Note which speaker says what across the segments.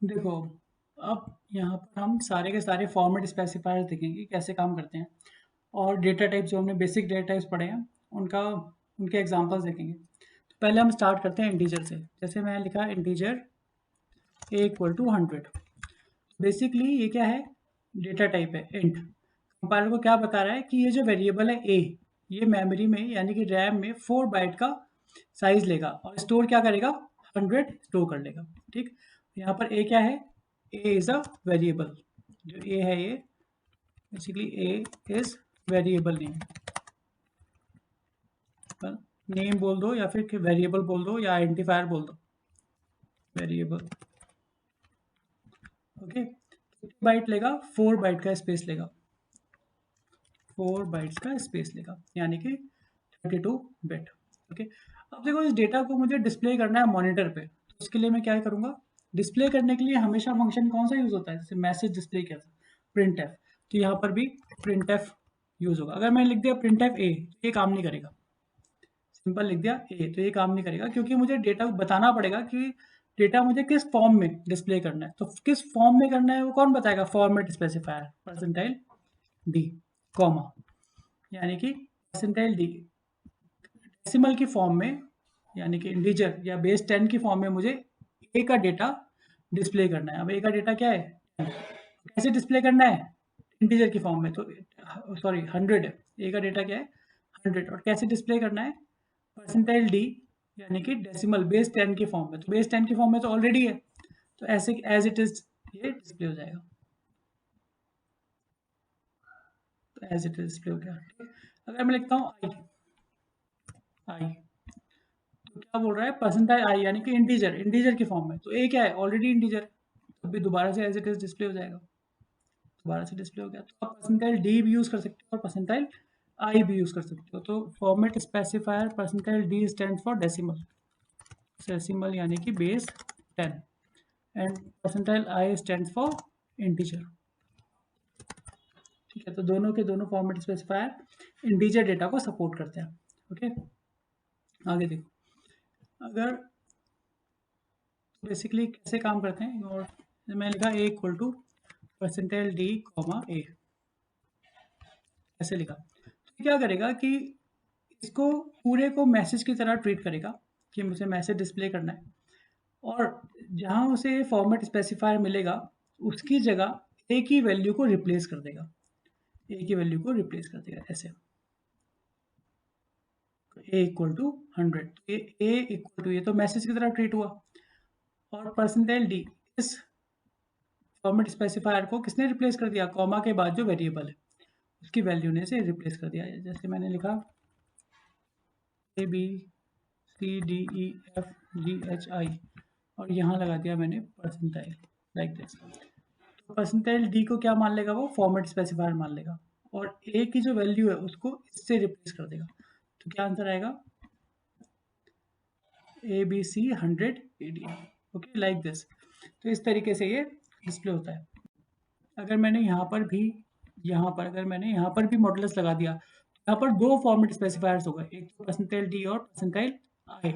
Speaker 1: देखो, अब यहाँ पर हम सारे के सारे फॉर्मेट स्पेसिफायर्स देखेंगे कि कैसे काम करते हैं, और डेटा टाइप जो हमने बेसिक डेटा टाइप्स पढ़े हैं उनका उनके एग्जांपल्स देखेंगे। तो पहले हम स्टार्ट करते हैं इंटीजर से। जैसे मैंने लिखा integer a equal to 100। Basically ये क्या है, डेटा टाइप है इंट। कंपाइलर को क्या बता रहा है कि ये जो वेरिएबल है a, ये मेमोरी में यानी कि रैम में 4 बाइट का साइज लेगा और स्टोर क्या करेगा, 100 स्टोर कर लेगा। ठीक, यहाँ पर a क्या है, a इज अ वेरिएबल। जो a है ये basically a is variable name. Name बोल दो या फिर वेरिएबल बोल दो या आइडेंटिफायर बोल दो, वेरिएबल। ओके, बाइट लेगा, 4 बाइट का स्पेस लेगा, 4 बाइट्स का स्पेस लेगा यानी कि 32 बिट। ओके, अब देखो इस डेटा को मुझे डिस्प्ले करना है मॉनिटर पे, तो उसके लिए मैं क्या करूंगा, डिस्प्ले करने के लिए हमेशा फंक्शन कौन सा यूज होता है, जैसे मैसेज डिस्प्ले किया था प्रिंट एफ, तो यहाँ पर भी प्रिंट एफ यूज होगा। अगर मैंने लिख दिया प्रिंट एफ ए, ये काम नहीं करेगा। सिंपल लिख दिया ए, तो ये काम नहीं करेगा क्योंकि मुझे डेटा बताना पड़ेगा कि डेटा मुझे किस फॉर्म में डिस्प्ले करना है। तो किस फॉर्म में करना है वो कौन बताएगा, format specifier percentile D comma, यानी कि परसेंटाइल डी डेसिमल की फॉर्म में, यानी कि इंटीजर या बेस 10 की फॉर्म में मुझे ए का डेटा डिस्प्ले करना है। अब ए का डेटा क्या है, कैसे डिस्प्ले करना है, इंटीजर की फॉर्म में, तो सॉरी 100 है, ए का डेटा क्या है 100, और कैसे डिस्प्ले करना है, परसेंटाइल डी यानी कि डेसिमल बेस 10 की फॉर्म में। तो बेस 10 की फॉर्म में तो ऑलरेडी है, तो ऐसे एज इट इज ये डिस्प्ले हो जाएगा। तो एज इट इज डिस्प्ले हो गया। अगर मैं लिखता हूँ आई, आई तो क्या बोल रहा है, परसेंटाइल आई यानी कि इंटीजर, इंटीजर की फॉर्म में, तो ए क्या है ऑलरेडी इंटीजर है, तो अभी दोबारा से एज इट इज डिस्प्ले हो जाएगा। दोबारा से डिस्प्ले हो गया, तो आप परसेंटाइल डी भी यूज कर सकते हो और परसेंटाइल आई भी यूज कर सकते हो। तो format specifier percentile D stand for decimal, decimal यानी कि base 10, and percentile I stand for integer. ठीक है, तो दोनों के दोनों फॉर्मेट स्पेसिफायर इंटीजर डेटा को सपोर्ट करते हैं। ओके, आगे देखो, अगर बेसिकली कैसे काम करते हैं, और मैं लिखा A equal to percentile D comma A, ऐसे लिखा, तो क्या करेगा कि इसको पूरे को मैसेज की तरह ट्रीट करेगा कि मुझे मैसेज डिस्प्ले करना है, और जहां उसे फॉर्मेट स्पेसिफायर मिलेगा उसकी जगह ए की वैल्यू को रिप्लेस कर देगा, ए की वैल्यू को रिप्लेस कर देगा ऐसे, A equal to 100, A equal to, ये तो मैसेज की तरह ट्रीट हुआ, और परसेंटाइल डी इस फॉर्मेट स्पेसिफायर को किसने रिप्लेस कर दिया, कॉमा के बाद जो वेरिएबल है उसकी वैल्यू ने से रिप्लेस कर दिया। जैसे मैंने लिखा A B C D E F G H I, और यहाँ लगा दिया मैंने परसेंटाइल, लाइक दिस। तो परसेंटाइल डी को क्या मान लेगा, वो फॉर्मेट स्पेसिफायर मान लेगा, और ए की जो वैल्यू है उसको इससे रिप्लेस कर देगा। तो क्या आंसर आएगा, A B C 100 AD। Okay, like this. तो इस तरीके से ये डिस्प्ले होता है। अगर मैंने यहाँ पर भी, यहाँ पर अगर मैंने यहाँ पर भी मॉडुलस लगा दिया, यहाँ पर दो फॉर्मेट स्पेसिफायर्स हो गए, एक तो परसेंटाइल डी और परसेंटाइल आई,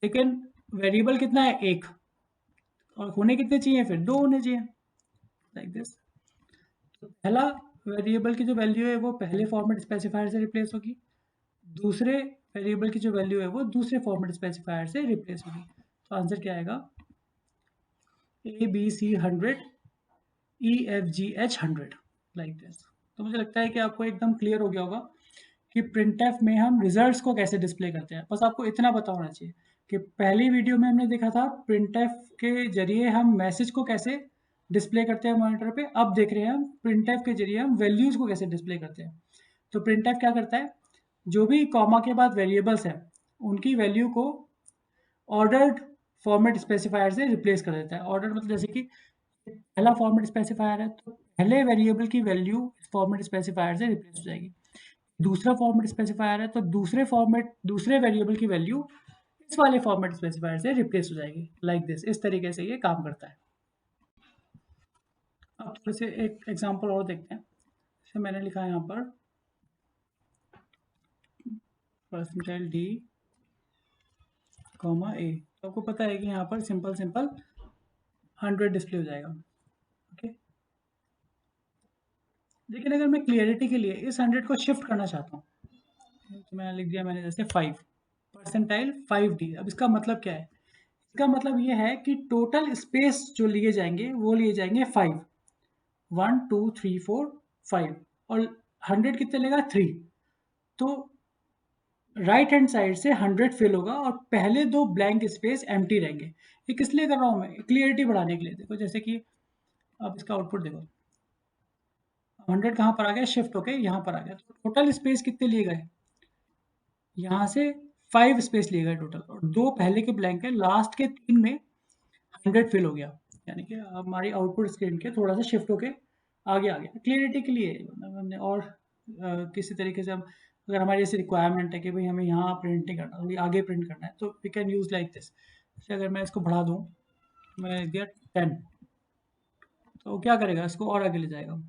Speaker 1: लेकिन वेरिएबल कितना है, एक, और होने कितने चाहिए, फिर दो होने चाहिए, लाइक दिस। तो पहला वेरिएबल की जो वैल्यू है वो पहले फॉर्मेट स्पेसिफायर से रिप्लेस होगी, दूसरे वेरिएबल की जो वैल्यू है वो दूसरे फॉर्मेट स्पेसिफायर से रिप्लेस होगी। तो आंसर क्या आएगा, A B C 100 E F G H 100, like this. तो मुझे लगता है कि आपको एकदम क्लियर हो गया होगा कि प्रिंटफ में हम रिजल्ट्स को कैसे डिस्प्ले करते हैं। बस आपको इतना पता होना चाहिए कि पहली वीडियो में हमने देखा था प्रिंटफ के जरिए हम मैसेज को कैसे डिस्प्ले करते हैं मॉनिटर पे, अब देख रहे हैं हम प्रिंटफ के जरिए हम वैल्यूज को कैसे डिस्प्ले करते हैं। तो प्रिंटफ क्या करता है, जो भी कॉमा के बाद वेरिएबल्स हैं उनकी वैल्यू को ऑर्डर्ड फॉर्मेट स्पेसिफायर से रिप्लेस कर देता है। ऑर्डर मतलब जैसे कि पहला फॉर्मेट स्पेसिफायर है तो पहले वेरिएबल की वैल्यू फॉर्मेट स्पेसिफायर से रिप्लेस हो जाएगी, दूसरा फॉर्मेट स्पेसिफायर है तो दूसरे वेरिएबल की वैल्यू इस वाले फॉर्मेट स्पेसिफायर से रिप्लेस हो जाएगी, लाइक दिस। इस तरीके से ये काम करता है। अब थोड़े से एक एग्जांपल और देखते हैं। जैसे मैंने लिखा है यहाँ पर परसेंटाइल डी कॉमा ए, तो आपको पता है कि यहाँ पर सिंपल सिंपल 100 डिस्प्ले हो जाएगा। ओके, लेकिन अगर मैं क्लियरिटी के लिए इस 100 को शिफ्ट करना चाहता हूँ, तो मैंने लिख दिया, मैंने जैसे 5 परसेंटाइल 5D। अब इसका मतलब क्या है? इसका मतलब ये है कि टोटल स्पेस जो लिए जाएंगे वो लिए जाएंगे 5, 1 2 3 4 5, और 100 कितने लेगा? 3। तो राइट हैंड साइड से 100 फिल होगा और पहले दो ब्लैंक स्पेस एम्प्टी रहेंगे। ये किस लिए कर रहा हूँ मैं? क्लियरिटी बढ़ाने के लिए। देखो जैसे कि अब इसका आउटपुट देखो, 100 कहाँ पर आ गया? शिफ्ट होके यहाँ पर आ गया। तो टोटल स्पेस कितने लिए गए? यहाँ से 5 स्पेस लिए गए टोटल, और दो पहले के ब्लैंक है, लास्ट के 3 में 100 फिल हो गया। यानी कि हमारी आउटपुट स्क्रीन के थोड़ा सा शिफ्ट होके आगे आ गया। क्लियरिटी के लिए मतलब हमने, और किसी तरीके से हम, अगर हमारी ऐसी रिक्वायरमेंट है कि भाई हमें यहाँ प्रिंट नहीं करना, अभी आगे प्रिंट करना है, तो we can use like this. जैसे अगर मैं इसको बढ़ा दूँ, मैंने लिख दिया 10, तो क्या करेगा? इसको और आगे ले जाएगा।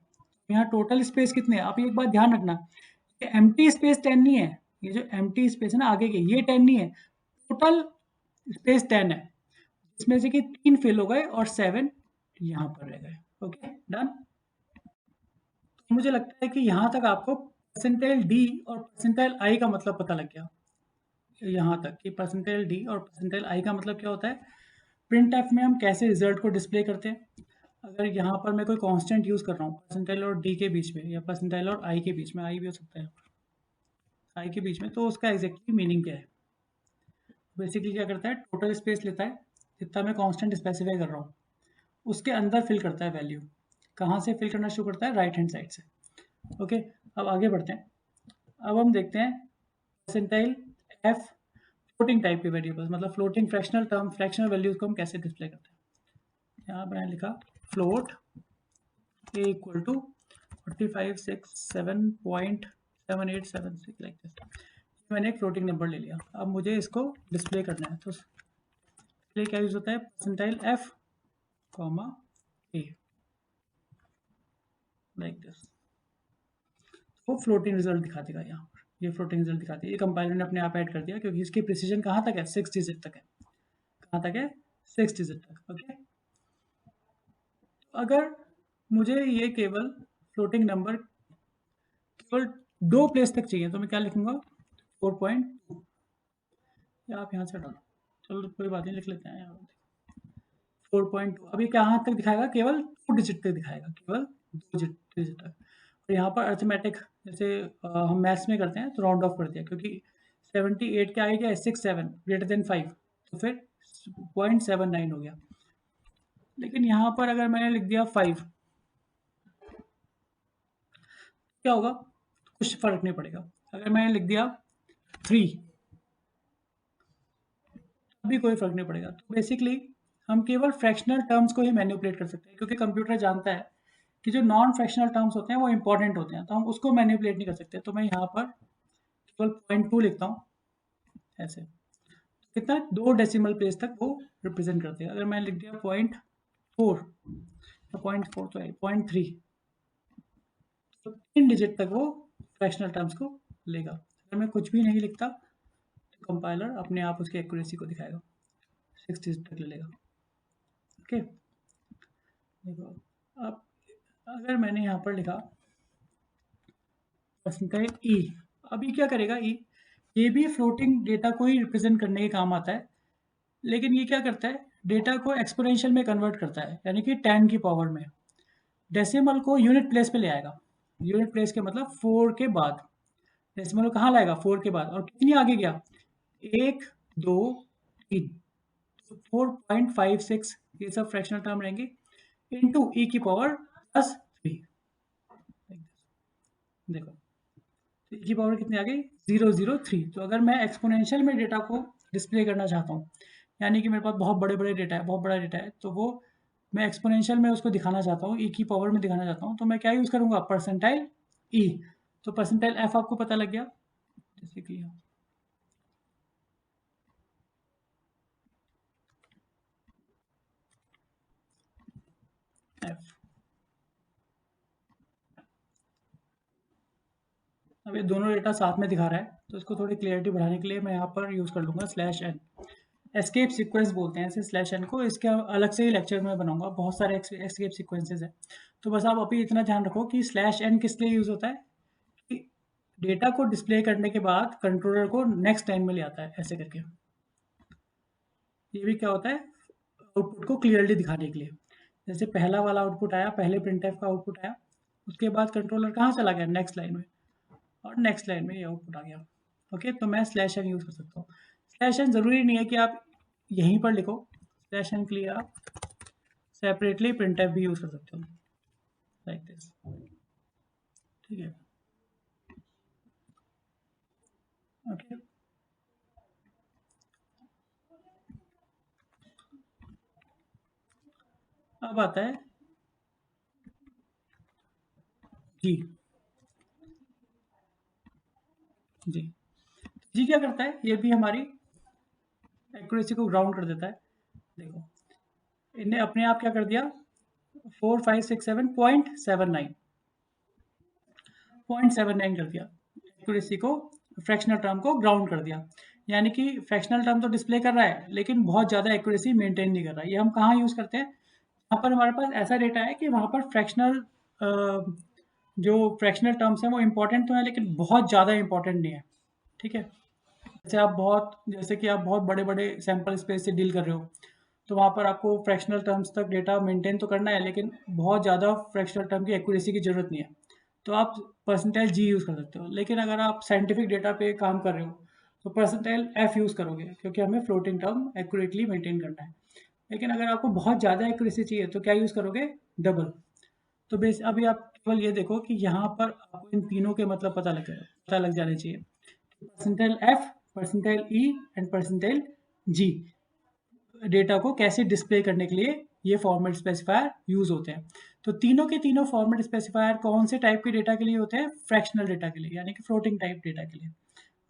Speaker 1: यहाँ टोटल स्पेस कितने हैं? आप एक बात ध्यान रखना, ये एम्प्टी स्पेस 10 नहीं है। ये जो एम्प्टी स्पेस है ना आगे के, ये 10 नहीं है, टोटल स्पेस 10 है, इसमें से कि 3 फिल हो गए और 7 यहाँ पर रह गए। Okay, done. तो मुझे लगता है कि यहाँ तक आपको परसेंटाइल डी और परसेंटाइल आई का मतलब पता लग गया। यहाँ तक कि परसेंटाइल डी और परसेंटाइल आई का मतलब क्या होता है, प्रिंट एफ में हम कैसे रिजल्ट को डिस्प्ले करते हैं। अगर यहाँ पर मैं कोई कांस्टेंट यूज़ कर रहा हूँ परसेंटाइल और डी के बीच में, या परसेंटाइल और आई के बीच में, आई भी हो सकता है, आई के बीच में, तो उसका एग्जैक्टली मीनिंग क्या है? बेसिकली क्या करता है, टोटल स्पेस लेता है, जितना मैं कांस्टेंट स्पेसिफाई कर रहा हूँ उसके अंदर फिल करता है वैल्यू। कहाँ से फिल करना शुरू करता है? राइट हैंड साइड से। ओके, अब आगे बढ़ते हैं। अब हम देखते हैं परसेंटाइल एफ फ्लोटिंग टाइप के वेरिएबल्स, मतलब floating fractional term, fractional values को हम कैसे डिस्प्ले करते हैं। यहाँ पर मैंने लिखा float A equal to 4567.7876 like this. मैंने एक फ्लोटिंग नंबर ले लिया, अब मुझे इसको डिस्प्ले करना है, तो इसलिए क्या यूज होता है? Percentile F comma A like this. वो फ्लोटिंग रिजल्ट दिखा देगा यहाँ पर, ये फ्लोटिंग रिजल्ट दिखाती है। ये कंपाइलर ने अपने आप ऐड कर दिया, क्योंकि इसकी प्रिसीजन कहाँ तक है? 6 डिजिट तक है। कहाँ तक है? 6 डिजिट तक। ओके, अगर मुझे ये केवल फ्लोटिंग नंबर केवल 2 प्लेस तक चाहिए, तो मैं क्या लिखूंगा? 4.2, या आप यहाँ से डालो, चलो कोई बात नहीं, लिख लेते हैं यहाँ 4.2। अभी कहाँ तक दिखाएगा? केवल 2 डिजिट तक दिखाएगा, केवल 2 डिजिट तक। और यहाँ पर अर्थमेटिक, जैसे हम मैथ्स में करते हैं, तो राउंड ऑफ कर दिया, क्योंकि 78 क्या है? क्या 6 7 ग्रेटर देन 5, तो फिर 0.79 हो गया। लेकिन यहाँ पर अगर मैंने लिख दिया 5, क्या होगा? कुछ फर्क नहीं पड़ेगा। अगर मैंने लिख दिया 3, अभी कोई फर्क नहीं पड़ेगा। तो बेसिकली हम केवल फ्रैक्शनल टर्म्स को ही मैनिपुलेट कर सकते हैं, क्योंकि कंप्यूटर जानता है कि जो नॉन फ्रैक्शनल टर्म्स होते हैं वो इंपॉर्टेंट होते हैं, तो हम उसको मैनिपुलेट नहीं कर सकते। तो मैं यहाँ पर केवल 0.2 लिखता हूँ, ऐसे। कितना? 2 डेसिमल प्लेस तक वो रिप्रेजेंट करते हैं। अगर मैं लिख दिया 0.4, या 0.4 तो है 0.3, तो 3 डिजिट तक वो फ्रैक्शनल टर्म्स को लेगा। अगर मैं कुछ भी नहीं लिखता, तो कंपाइलर अपने आप उसकी एक्यूरेसी को दिखाएगा, 6 डिजिट तक ले लेगा। ओके, देखो अब अगर मैंने यहाँ पर लिखा परसेंटाइल ई, अभी क्या करेगा ई? ये भी फ्लोटिंग डेटा को ही रिप्रेजेंट करने के काम आता है, लेकिन ये क्या करता है? डेटा को एक्सपोनेंशियल में कन्वर्ट करता है, यानी कि 10 की पावर में। डेसिमल को यूनिट प्लेस पे ले आएगा। यूनिट प्लेस के मतलब 4 के बाद। डेसिमल को कहाँ लाएगा? 4 के बाद। और कितनी आगे गया? 1 2 3, 4.56, ये सब फ्रैक्शनल टर्म रहेंगे, इनटू ई की पावर प्लस 3। देखो, तो ई की पावर कितनी आ गई? 003। तो अगर मैं एक्सपोनेंशियल में डेटा को डिस्प्ले करना चाहता हूँ, यानी कि मेरे पास बहुत बड़े बड़े डेटा है, बहुत बड़ा डेटा है, तो वो मैं एक्सपोनेंशियल में उसको दिखाना चाहता हूँ, ई की पावर में दिखाना चाहता हूँ, तो मैं क्या यूज़ करूँगा? परसेंटाइल ई। तो परसेंटाइल एफ आपको पता लग गया, जैसे कि एफ। अब ये दोनों डेटा साथ में दिखा रहा है, तो इसको थोड़ी क्लियरिटी बढ़ाने के लिए मैं यहाँ पर यूज़ कर लूँगा /n। एस्केप सीक्वेंस बोलते हैं इसे स्लैश एन को। इसके अलग से ही लेक्चर में बनाऊंगा, बहुत सारे एस्केप सीक्वेंसेस हैं। तो बस आप अभी इतना ध्यान रखो कि स्लैश एन किस लिए यूज़ होता है कि डेटा को डिस्प्ले करने के बाद कंट्रोलर को नेक्स्ट लाइन में ले आता है ऐसे करके। ये भी क्या होता है, आउटपुट को क्लियरली दिखाने के लिए। जैसे पहला वाला आउटपुट आया, पहले प्रिंटफ का आउटपुट आया, उसके बाद कंट्रोलर कहाँ चला गया, नेक्स्ट लाइन में, और नेक्स्ट लाइन में ये आउटपुट आ गया। ओके, तो मैं स्लैश एन यूज़ कर सकता हूँ। स्लैश एन ज़रूरी नहीं है कि आप यहीं पर लिखो, स्लैश एन के लिए आप सेपरेटली प्रिंटफ भी यूज़ कर सकते हो, लाइक दिस। ठीक है, ओके। अब आता है जी। जी जी क्या करता है, ये भी हमारी एक्यूरेसी को ग्राउंड कर देता है। देखो, इन्हें अपने आप क्या कर दिया, 4567.79 0.79 कर दिया, एक्यूरेसी को, फ्रैक्शनल टर्म को ग्राउंड कर दिया। यानी कि फ्रैक्शनल टर्म तो डिस्प्ले कर रहा है लेकिन बहुत ज़्यादा एक्यूरेसी मेंटेन नहीं कर रहा है। ये हम कहाँ यूज़ करते हैं, यहाँ पर हमारे पास ऐसा डेटा है कि वहाँ पर फ्रैक्शनल जो फ्रैक्शनल टर्म्स हैं वो इंपॉर्टेंट तो हैं लेकिन बहुत ज़्यादा इंपॉर्टेंट नहीं है। ठीक है, जैसे कि आप बहुत बड़े बड़े सैंपल स्पेस से डील कर रहे हो, तो वहाँ पर आपको फ्रैक्शनल टर्म्स तक डेटा मेंटेन तो करना है लेकिन बहुत ज़्यादा फ्रैक्शनल टर्म की एक्यूरेसी की ज़रूरत नहीं है, तो आप परसेंटाइल जी यूज़ कर सकते हो। लेकिन अगर आप साइंटिफिक डेटा पे काम कर रहे हो तो परसेंटाइल एफ यूज़ करोगे, क्योंकि हमें फ्लोटिंग टर्म एक्यूरेटली मेंटेन करना है। लेकिन अगर आपको बहुत ज़्यादा एक्यूरेसी चाहिए तो क्या यूज़ करोगे, डबल। तो बेस अभी आप केवल ये देखो कि यहाँ पर आपको इन तीनों के मतलब पता लग जाने चाहिए। Percentile F, percentile E and percentile G data को कैसे डिस्प्ले करने के लिए ये फॉर्मेट स्पेसिफायर यूज होते हैं। तो तीनों के तीनों फॉर्मेट स्पेसिफायर कौन से टाइप के डेटा के लिए होते हैं, फ्रैक्शनल डेटा के लिए, यानी कि फ्लोटिंग टाइप डेटा के लिए।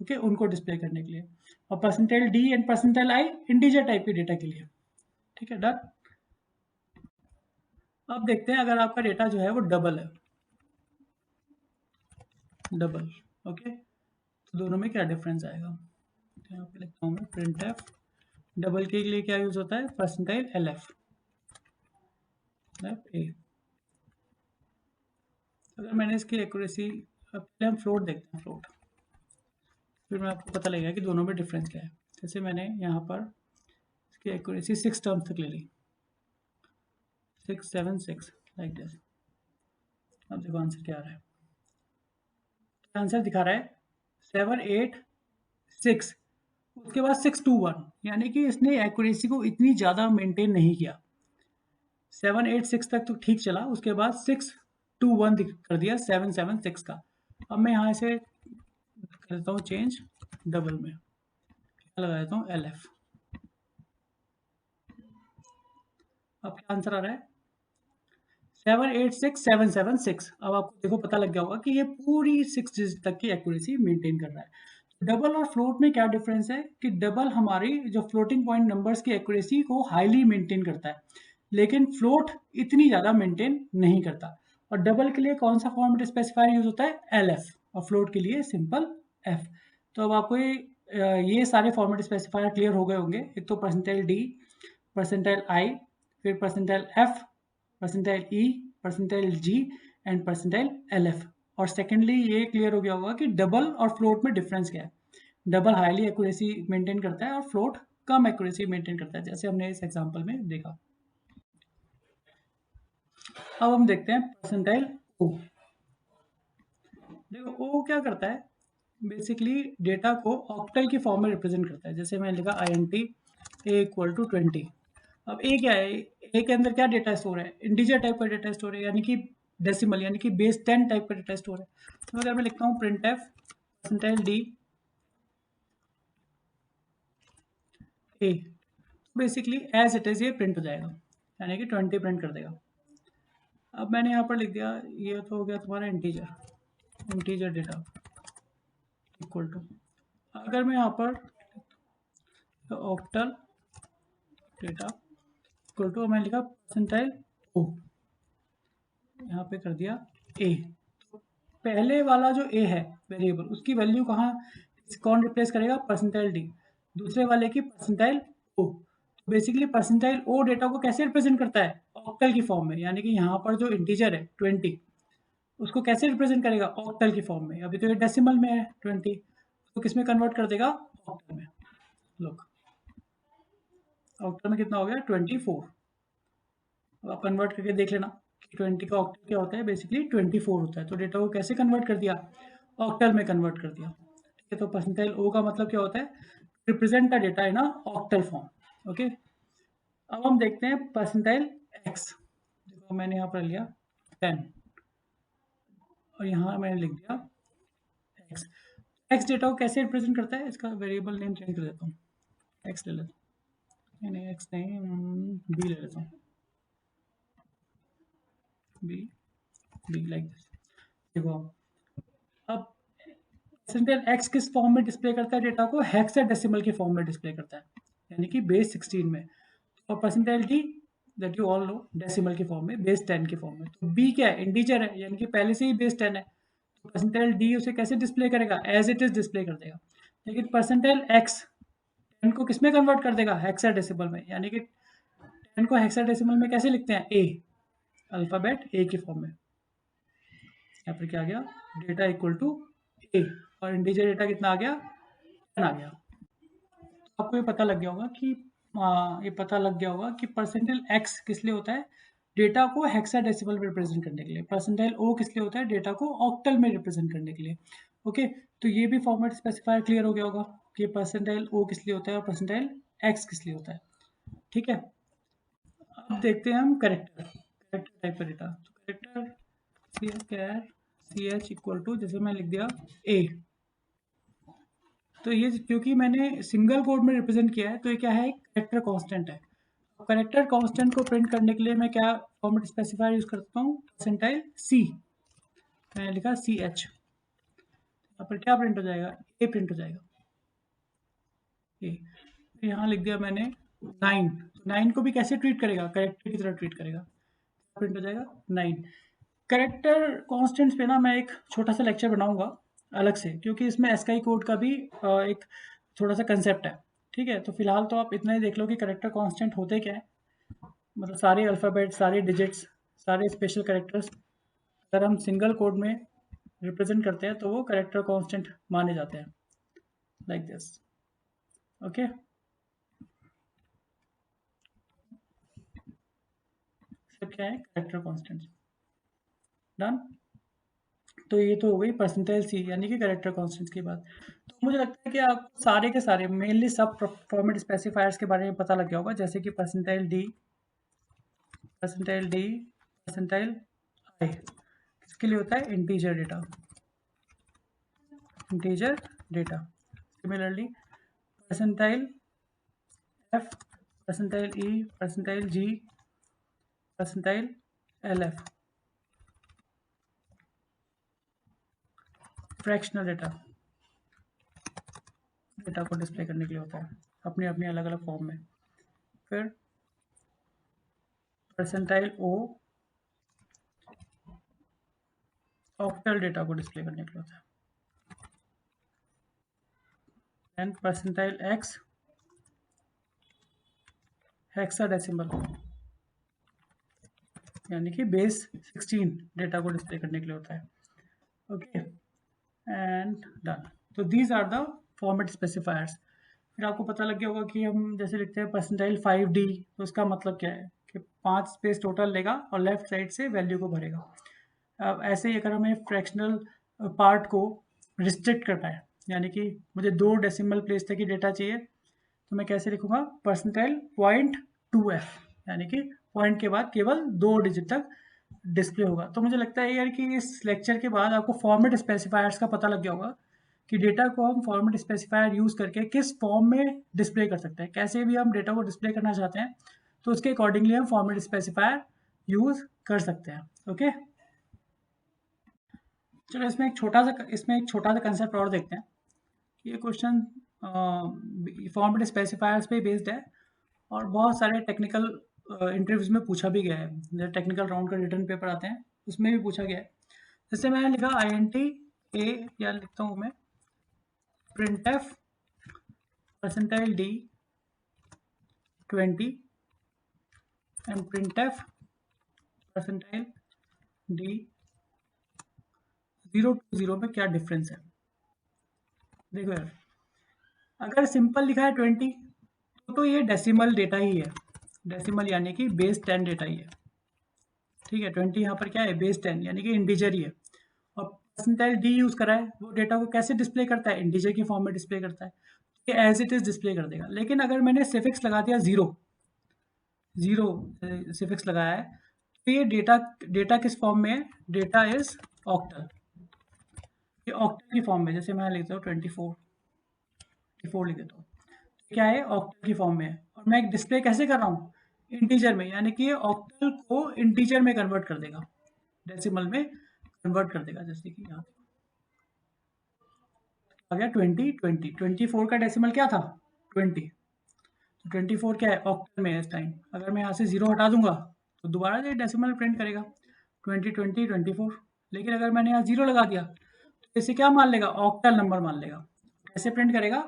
Speaker 1: ओके, उनको डिस्प्ले करने के लिए। और percentile D and percentile I integer type के डेटा के लिए। ठीक है, डन। अब देखते हैं अगर आपका डेटा जो है वो डबल है, डबल। ओके, तो दोनों में क्या डिफरेंस आएगा, तो यहाँ पे लिखता हूँ मैं प्रिंट एफ। डबल के लिए क्या यूज होता है, परसेंटाइल एल एफ ए। अगर मैंने इसकी एक्यूरेसी, पहले हम फ्लोट देखते हैं, फ्लोट, फिर मैं आपको पता लगेगा कि दोनों में डिफरेंस क्या है। जैसे मैंने यहाँ पर इसकी एक्यूरेसी 6 टर्म्स तक ले ली, 676 लाइक दिस। अब देखो आंसर क्या आ रहा है, आंसर दिखा रहा है 786, उसके बाद 621, यानी कि इसने एक्यूरेसी को इतनी ज़्यादा मेंटेन नहीं किया। 786 तक तो ठीक चला, उसके बाद 621 कर दिया 776 का। अब मैं यहाँ से कर देता हूँ चेंज, डबल में लगा देता हूँ एल एफ। अब क्या आंसर आ रहा है, 786776। अब आपको देखो पता लग गया होगा कि ये पूरी 6 डिजिट तक की एक्यूरेसी मेंटेन कर रहा है। डबल और फ्लोट में क्या डिफरेंस है कि डबल हमारी जो फ्लोटिंग पॉइंट नंबर्स की एक्यूरेसी को हाईली मेंटेन करता है, लेकिन फ्लोट इतनी ज़्यादा मेंटेन नहीं करता। और डबल के लिए कौन सा फॉर्मेट स्पेसिफायर यूज होता है, एल एफ, और फ्लोट के लिए सिंपल एफ। तो अब आपको ये सारे फॉर्मेट स्पेसिफायर क्लियर हो गए होंगे। एक तो परसेंटाइल डी, परसेंटाइल आई, फिर percentile F, percentile E, percentile G and percentile L F. और सेकेंडली ये क्लियर हो गया होगा कि डबल और फ्लोट में डिफरेंस क्या है। डबल हाईली एक्यूरेसी मेंटेन करता है और फ्लोट कम एक्यूरेसी मेंटेन करता है, जैसे हमने इस एग्जांपल में देखा। अब हम देखते हैं परसेंटाइल ओ। देखो ओ क्या करता है, बेसिकली डेटा को ऑक्टल की फॉर्म में रिप्रेजेंट करता है। जैसे मैंने लिखा I N T A equal to 20। अब ए क्या है, ए के अंदर क्या डेटा स्टोर है, इंटीजर टाइप का डेटा स्टोर है, यानी कि डेसिमल यानी कि बेस 10 टाइप का डेटा स्टोर है। तो अगर मैं लिखता हूँ print F percentile D A, basically as it is ये प्रिंट हो जाएगा, यानी कि 20 प्रिंट कर देगा। अब मैंने यहाँ पर लिख दिया, ये तो हो गया तुम्हारा integer, integer data equal to, अगर मैं यहाँ पर ऑक्टल डेटा इक्वल टू, मैंने लिखा परसेंटाइल ओ, यहाँ पे कर दिया ए। पहले वाला जो ए है वेरिएबल, उसकी वैल्यू कहाँ, कौन रिप्लेस करेगा, परसेंटाइल डी। दूसरे वाले की परसेंटाइल ओ, बेसिकली परसेंटाइल ओ डेटा को कैसे रिप्रेजेंट करता है? ऑक्टल की फॉर्म में, यानी कि यहाँ पर जो इंटीजर है 20, उसको कैसे रिप्रेजेंट करेगा? ऑक्टल की फॉर्म में। अभी तो ये डेसिमल में है 20, तो किस में कन्वर्ट कर देगा? ऑक्टल में। लोग ऑक्टल में कितना हो गया? 24। अब आप कन्वर्ट करके देख लेना कि 20 का ऑक्टल क्या होता है। बेसिकली 24 होता है। तो डेटा को कैसे कन्वर्ट कर दिया? ऑक्टल में कन्वर्ट कर दिया। ठीक है, तो परसेंटाइल ओ का मतलब क्या होता है? Represent the data in a octal form. Okay, अब हम देखते हैं परसेंटाइल एक्स। देखो मैंने यहाँ पर लिया 10 और यहाँ मैंने लिख दिया एक्स। एक्स डेटा को कैसे रिप्रेजेंट करता है? इसका वेरिएबल नेम चेंज कर देता हूँ, एक्स ले लेता हूँ। नहीं एक्स नहीं, बी ले लेता हूँ, बी, बी लाइक दिस। देखो अब परसेंटाइल एक्स किस फॉर्म में डिस्प्ले करता है डेटा को? हेक्साडेसिमल के फॉर्म में डिस्प्ले करता है, यानी कि बेस 16 में। और percentile D that you all know decimal के फॉर्म में, बेस 10 के फॉर्म में। तो बी क्या है? इंटीजर है, यानी कि पहले से ही बेस 10 है। तो परसेंटाइल डी उसे कैसे डिस्प्ले करेगा? एज इट इज डिस्प्ले कर देगा। लेकिन परसेंटाइल एक्स 10 को किस में कन्वर्ट कर देगा? हेक्साडेसिमल में, यानी कि 10 को हेक्साडेसिमल में कैसे लिखते हैं? ए, अल्फाबेट ए के फॉर्म में। यहाँ पर क्या आ गया? डेटा इक्वल टू ए, और इंटीजर डेटा कितना आ गया? 10 आ गया। तो आपको ये पता लग गया होगा कि परसेंटाइल एक्स किस लिए होता है? डेटा को हेक्साडेसिमल में रिप्रेजेंट करने के लिए। परसेंटाइल ओ किस लिए होता है? डेटा को ऑक्टल में रिप्रेजेंट करने के लिए। ओके, तो ये भी फॉर्मेट स्पेसिफायर क्लियर हो गया होगा कि परसेंटाइल ओ किस लिए होता है और परसेंटाइल एक्स किस लिए होता है। ठीक है, अब देखते हैं हम करेक्टर टाइप का डेटा। तो character C H equal to, जैसे मैं लिख दिया ए, तो ये क्योंकि मैंने सिंगल कोड में रिप्रेजेंट किया है, तो ये क्या है? करेक्टर कांस्टेंट है। करेक्टर कांस्टेंट को प्रिंट करने के लिए मैं क्या फॉर्मेट स्पेसिफायर यूज करता हूँ? परसेंटाइल सी। मैंने लिखा सी एच, यहाँ पर क्या प्रिंट हो जाएगा? ए प्रिंट हो जाएगा, ए। यहाँ लिख दिया मैंने 9, तो 9 को भी कैसे ट्रीट करेगा? करेक्टर की तरह ट्रीट करेगा, प्रिंट हो जाएगा 9। करेक्टर कॉन्स्टेंट्स पे ना मैं एक छोटा सा लेक्चर बनाऊंगा अलग से, क्योंकि इसमें एस्काई कोड का भी एक थोड़ा सा कंसेप्ट है। ठीक है, तो फिलहाल तो आप इतना ही देख लो कि करेक्टर कांस्टेंट होते क्या है। मतलब सारे अल्फ़ाबेट, सारे डिजिट्स, सारे स्पेशल कैरेक्टर्स अगर हम सिंगल कोड में रिप्रेजेंट करते हैं तो वो करेक्टर कांस्टेंट माने जाते हैं, लाइक दिस। ओके, सब क्या है? Character constant. डन। तो ये तो हो गई परसेंटाइल सी, यानी कि करेक्टर कांस्टेंट्स की बात। तो मुझे लगता है कि आप सारे के सारे मेनली सब फॉर्मेट स्पेसिफायर्स के बारे में पता लग गया होगा, जैसे कि percentile D, percentile D, percentile I किसके लिए होता है? Integer data, integer data. Similarly percentile F, percentile E, percentile G, percentile L F fractional data, data को डिस्प्ले करने के लिए होता है अपने अपने अलग अलग फॉर्म में। फिर परसेंटाइल ओ ऑक्टल डेटा को डिस्प्ले करने के लिए होता है। एंड परसेंटाइल एक्स हेक्साडेसिमल, यानी कि बेस 16 डेटा को डिस्प्ले करने के लिए होता है। Okay and done. तो these are the format specifiers. फिर आपको पता लग गया होगा कि हम जैसे लिखते हैं परसेंटाइल 5D, तो उसका मतलब क्या है कि 5 स्पेस टोटल लेगा और लेफ्ट साइड से वैल्यू को भरेगा। अब ऐसे ही अगर हमें फ्रैक्शनल पार्ट को रिस्ट्रिक्ट करना है, यानी कि मुझे 2 डेसिमल प्लेस तक ही डेटा चाहिए, तो मैं कैसे लिखूंगा? परसेंटाइल 0.2f, यानी कि पॉइंट के बाद केवल 2 डिजिट तक डिस्प्ले होगा। तो मुझे लगता है यार कि इस लेक्चर के बाद आपको फॉर्मेट स्पेसिफायर्स का पता लग गया होगा कि डेटा को हम फॉर्मेट स्पेसिफायर यूज़ करके किस फॉर्म में डिस्प्ले कर सकते हैं। कैसे भी हम डेटा को डिस्प्ले करना चाहते हैं तो उसके अकॉर्डिंगली हम फॉर्मेट स्पेसिफायर यूज़ कर सकते हैं। ओके, चलो इसमें एक छोटा सा कंसेप्ट और देखते हैं। ये क्वेश्चन फॉर्मेट स्पेसिफायर्स पे बेस्ड है और बहुत सारे टेक्निकल इंटरव्यूज में पूछा भी गया है। जैसे टेक्निकल राउंड का रिटर्न पेपर आते हैं उसमें भी पूछा गया है। जैसे मैंने लिखा INT ए, या लिखता हूँ मैं printf percentile D 20 and printf percentile d 0 to 0 में क्या डिफरेंस है। देखो यार, अगर सिंपल लिखा है 20 तो ये डेसिमल डेटा ही है, डेसिमल यानी कि बेस 10 डेटा ही है, ठीक है। 20 यहाँ पर क्या है, बेस 10 यानी कि इंटीजर ही है। और परसेंटाइल डी यूज करा है, वो डेटा को कैसे डिस्प्ले करता है, इंटीजर की फॉर्म में डिस्प्ले करता है, ये एज इट इज डिस्प्ले कर देगा। लेकिन अगर मैंने सिफिक्स लगा दिया जीरो सिफिक्स लगाया है, तो ये डेटा किस फॉर्म में है, डेटा इज ऑक्टल, ये ऑक्टल की फॉर्म में। जैसे मैं लिखता हूँ 24 लिख देता हूँ, क्या है, ऑक्टल की फॉर्म में है। और मैं एक डिस्प्ले कैसे कर रहा हूँ, इंटीजर में, यानी कि ऑक्टल को इंटीजर में कन्वर्ट कर देगा, डेसिमल में कन्वर्ट कर देगा। जैसे कि यहाँ आ गया 24 का डेसिमल क्या था, 20, तो 24 क्या है, ऑक्टल में है इस टाइम। अगर मैं यहाँ से 0 हटा दूंगा तो दोबारा ये डेसिमल प्रिंट करेगा 24। लेकिन अगर मैंने यहाँ 0 लगा दिया तो इसे क्या मान लेगा, ऑक्टल नंबर मान लेगा। कैसे प्रिंट करेगा,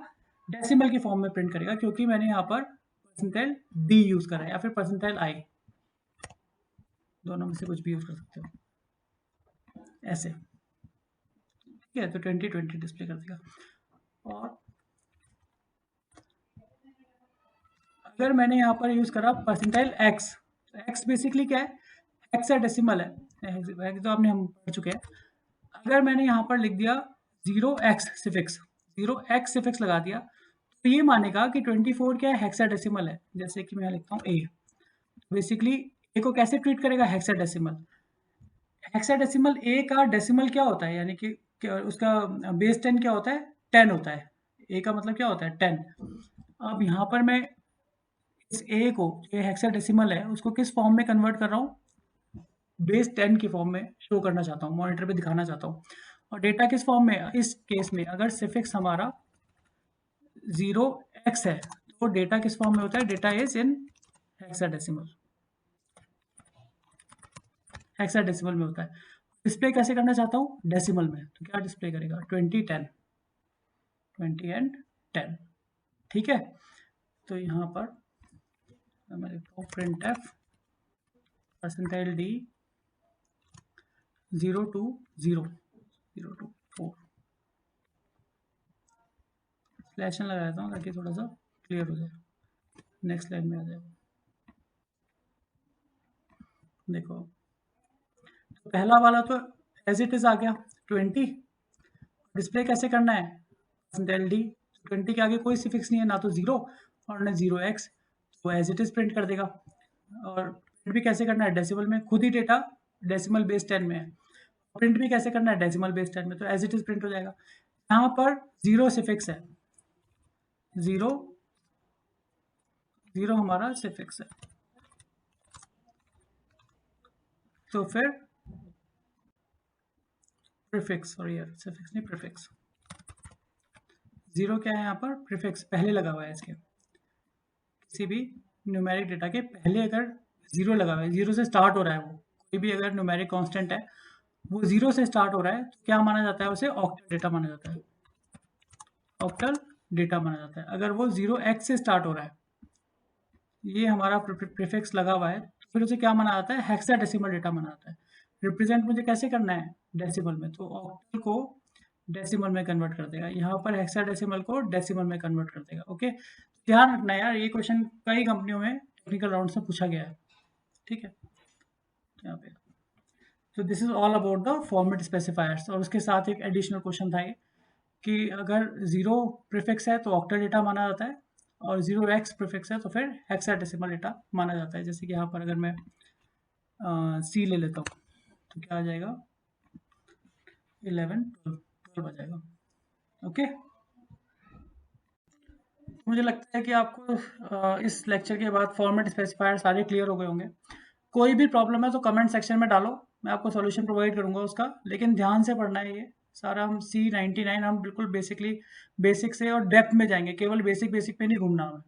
Speaker 1: डेसिमल की फॉर्म में प्रिंट करेगा, क्योंकि मैंने यहाँ पर परसेंटाइल डी यूज करा है या फिर परसेंटाइल आई, दोनों में से कुछ भी यूज कर सकते हो, ऐसे, ठीक है। तो 20 डिस्प्ले कर देगा। और अगर मैंने यहाँ पर यूज करा परसेंटाइल एक्स, एक्स बेसिकली क्या है, हेक्साडेसिमल है, तो आपने हम पढ़ चुके हैं। अगर मैंने यहाँ पर लिख दिया 0x सिफिक्स लगा दिया, तो ये मानेगा कि 24 क्या है, हेक्साडेसिमल है। जैसे कि मैं लिखता हूँ ए, बेसिकली ए को कैसे ट्रीट करेगा, हेक्साडेसिमल ए का डेसिमल क्या होता है, यानी कि उसका बेस 10 क्या होता है, 10 होता है। ए का मतलब क्या होता है, 10। अब यहाँ पर मैं इस ए को, जो हेक्साडेसिमल है, उसको किस फॉर्म में कन्वर्ट कर रहा हूँ, बेस 10 की फॉर्म में शो करना चाहता हूँ, मॉनिटर पे दिखाना चाहता हूँ। और डेटा किस फॉर्म में, इस केस में अगर सिफिक्स हमारा 0x है तो डेटा किस फॉर्म में होता है, डेटा इज इन हेक्साडेसिमल में होता है। डिस्प्ले कैसे करना चाहता हूँ, डेसिमल में, तो क्या डिस्प्ले करेगा, 20 एंड 10, ठीक है। तो यहाँ पर मैं लिखता हूँ printf percentile D 0 to 4 slash लगा देता हूँ ताकि थोड़ा सा क्लियर हो जाए, नेक्स्ट लाइन में आ जाएगा। देखो, तो पहला वाला तो एज इट इज आ गया 20। डिस्प्ले कैसे करना है, परसेंटाइल डी, 20 के आगे कोई सिफिक्स नहीं है, ना तो 0 और ना 0x, तो एज इट इज प्रिंट कर देगा। और प्रिंट भी कैसे करना है, डेसिमल में, खुद ही डेटा डेसिमल बेस 10 में है। प्रिंट भी कैसे करना है, डेसिमल बेस 10 में, तो एज इट इज प्रिंट हो जाएगा। यहाँ पर 0 सिफिक्स है, 0 हमारा सिफिक्स है, तो फिर प्रीफिक्स, सॉरी यार, सिफिक्स नहीं, प्रीफिक्स। 0 क्या है यहाँ पर, प्रीफिक्स पहले लगा हुआ है इसके, किसी भी न्यूमेरिक डेटा के पहले अगर 0 लगा हुआ है, 0 से स्टार्ट हो रहा है, वो कोई भी अगर न्यूमेरिक कांस्टेंट है वो 0 से स्टार्ट हो रहा है, तो क्या माना जाता है, उसे ऑक्टल डेटा माना जाता है, ऑक्टल डेटा माना जाता है। अगर वो 0x से स्टार्ट हो रहा है, ये हमारा प्रीफिक्स लगा हुआ है, तो फिर उसे क्या माना जाता है, हेक्साडेसिमल डेटा माना जाता है। रिप्रेजेंट मुझे कैसे करना है, डेसिमल में, तो ऑक्टल को डेसिमल में कन्वर्ट कर देगा, यहाँ पर हेक्साडेसिमल को डेसिमल में कन्वर्ट कर देगा। ओके, ध्यान रखना यार, ये क्वेश्चन कई कंपनियों में टेक्निकल राउंड से पूछा गया है, ठीक है। यहाँ पे तो this is all about the format specifiers. और उसके साथ एक एडिशनल क्वेश्चन था ये, कि अगर 0 प्रीफिक्स है तो ऑक्टल डेटा माना जाता है, और 0x प्रीफिक्स है तो फिर हेक्साडेसिमल डेटा माना जाता है। जैसे कि यहाँ पर अगर मैं C ले लेता हूँ तो क्या आ जाएगा, 11 12 आ जाएगा। ओके, मुझे लगता है कि आपको इस लेक्चर के बाद फॉर्मेट स्पेसिफायर सारे क्लियर हो गए होंगे। कोई भी प्रॉब्लम है तो कमेंट सेक्शन में डालो, मैं आपको सॉल्यूशन प्रोवाइड करूंगा उसका, लेकिन ध्यान से पढ़ना है ये सारा। हम C99 हम बिल्कुल बेसिक से और डेप्थ में जाएंगे, केवल बेसिक पे नहीं घूमना हमें,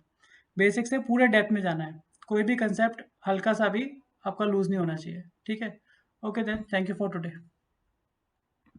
Speaker 1: बेसिक से पूरे डेप्थ में जाना है। कोई भी कंसेप्ट हल्का सा भी आपका लूज नहीं होना चाहिए, ठीक है। Okay then, thank you for today.